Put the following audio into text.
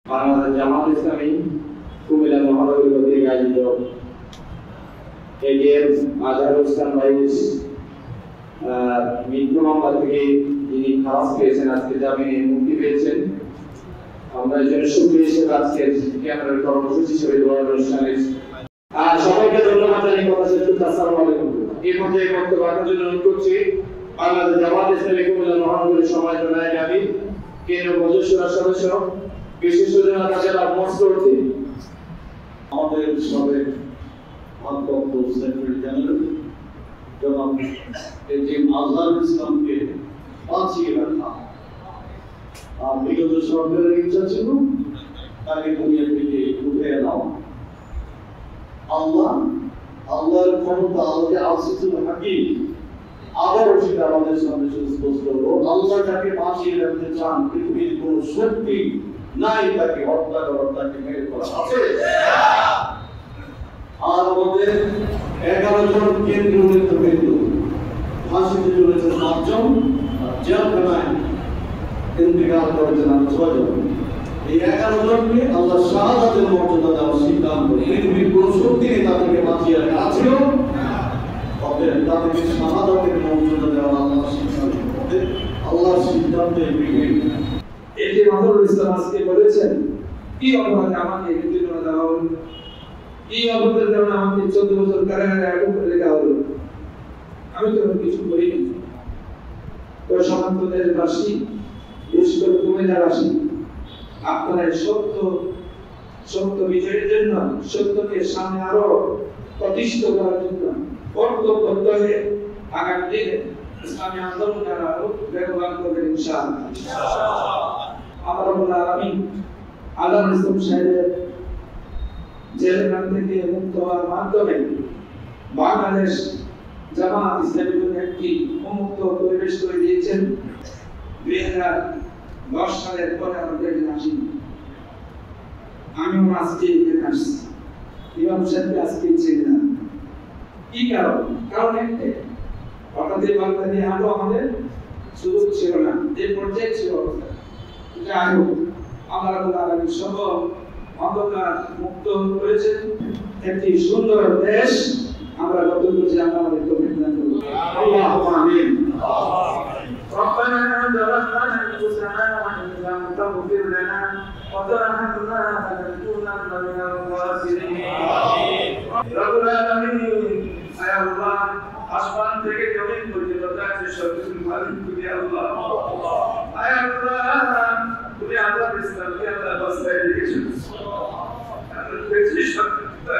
বাংলাদেশ জামাত ইসলামী কুমিল্লা মহানগরী কর্তৃক আয়োজিত এগিএম আজহারুল ইসলাম ভাইয়ের মৃত্যু মামলা থেকে যিনি খালাস পেয়েছেন, আজকে জামিনে মুক্তি পেয়েছেন। আমরা এই জন্য সুখী হিসেবে আজকের ক্যামেরার কর্মসূচি হিসেবে দোয়া অনুষ্ঠানের সবাইকে ধন্যবাদ জানিয়ে কথা শেষ করছি। আসসালামু আলাইকুম। এই পর্যায়ে বক্তব্য রাখার জন্য অনুরোধ করছি বাংলাদেশ জামাত ইসলামী কুমিল্লা মহানগরী সম্মানিত নায়েব আমির, কেন্দ্রীয় মজলিসুর সদস্য, বিশেষ অতিথি জেলা মহাসচিব, আমাদের সাবেক ভারপ্রাপ্ত সেক্রেটারি জেনারেল জনাব এজিএম আজহারুল ইসলামকে বাঁচিয়ে রাখা আর বিগত সরকারের ইচ্ছা ছিল তাকে দুনিয়া থেকে উঠে নেওয়া। আল্লাহর ক্ষমতা, আল্লাহকে আসিসুল হাকিম আবারও সেটা আমাদের সামনে সুস্পষ্ট হলো। আল্লাহ যাকে বাঁচিয়ে রাখতে চান, পৃথিবীর কোন শক্তি নাই তাকে হত্যা করার, তাকে মেরে ফেলা আছে। আর আমাদের 11 জন কেন্দ্রীয় নেতৃবৃন্দ ফাঁসিতে চলেছেন 5 জন, জেলখানায় ইন্তেকাল করেছেন 6 জন। এই 11 জনকে আল্লাহ শাহাদাতের মর্যাদা দেওয়ার সিদ্ধান্ত, পৃথিবীর কোন শক্তি নেই তাদেরকে বাঁচিয়ে রাখা আছেও, তাদেরকে শাহাদাতের মর্যাদা দেওয়ার আল্লাহর সিদ্ধান্ত, আল্লাহর সিদ্ধান্তে বিঘ্ন। এটি আজহারুল ইসলাম আজকে বলেছেন, কি অপরাধে আমাকে মৃত্যুদণ্ড দেওয়া হলো, কি অপরাধের কারণে আমাকে 14 বছর কারাগারে আটক করে রাখা হলো, আমি তো কিছু করিনি। তো সমস্ত দেশবাসী, বিশেষ করে কুমিল্লাবাসী, আপনারা সত্য বিজয়ের জন্য, সত্যকে সামনে আরো প্রতিষ্ঠিত করার জন্য ঐক্যবদ্ধ হয়ে আগামী দিনে ইসলামী আন্দোলনকে আরো বেগবান করবেন ইনশাআল্লাহ। আল্লাহ রাব্বুল আলামিন আজহারুল ইসলাম সাহেবের জেলখানা থেকে মুক্ত হওয়ার মাধ্যমে বাংলাদেশ জামাত ইসলামীর জন্য একটি উন্মুক্ত পরিবেশ করে দিয়েছেন। 2010 সালের পরে আমাদের আসেনি। আমিও আজকে এখানে আসছি, ইমাম সাহেবকে আজকে চিনি না। কি কারণ একটাই, হঠাৎ বাংলাদেশে আরো আমাদের সুযোগ ছিল না, এই পর্যায়ে ছিল অবস্থা। যাই হোক, আল্লাহ রাব্বুল আলামিন সব অন্ধকার মুক্ত করেছেন, একটি সুন্দর দেশ আমরা গঠন করছি। আমরা আমাদের তৌফিক দান করুন, আল্লাহুম্মা আমিন। ربنا ظلمنا أنفسنا وإن لم تغفر لنا وترحمنا لنكونن من الخاسرين رب العالمين। يا الله, আসমান থেকে জমিন পর্যন্ত আছে সবকিছুর মালিক তুমি আল্লাহ। আয় আল্লাহ, তুমি আজহারুল ইসলামকে আল্লাহ বাঁচিয়ে রেখেছো, আমরা পেয়েছি সত্যতা।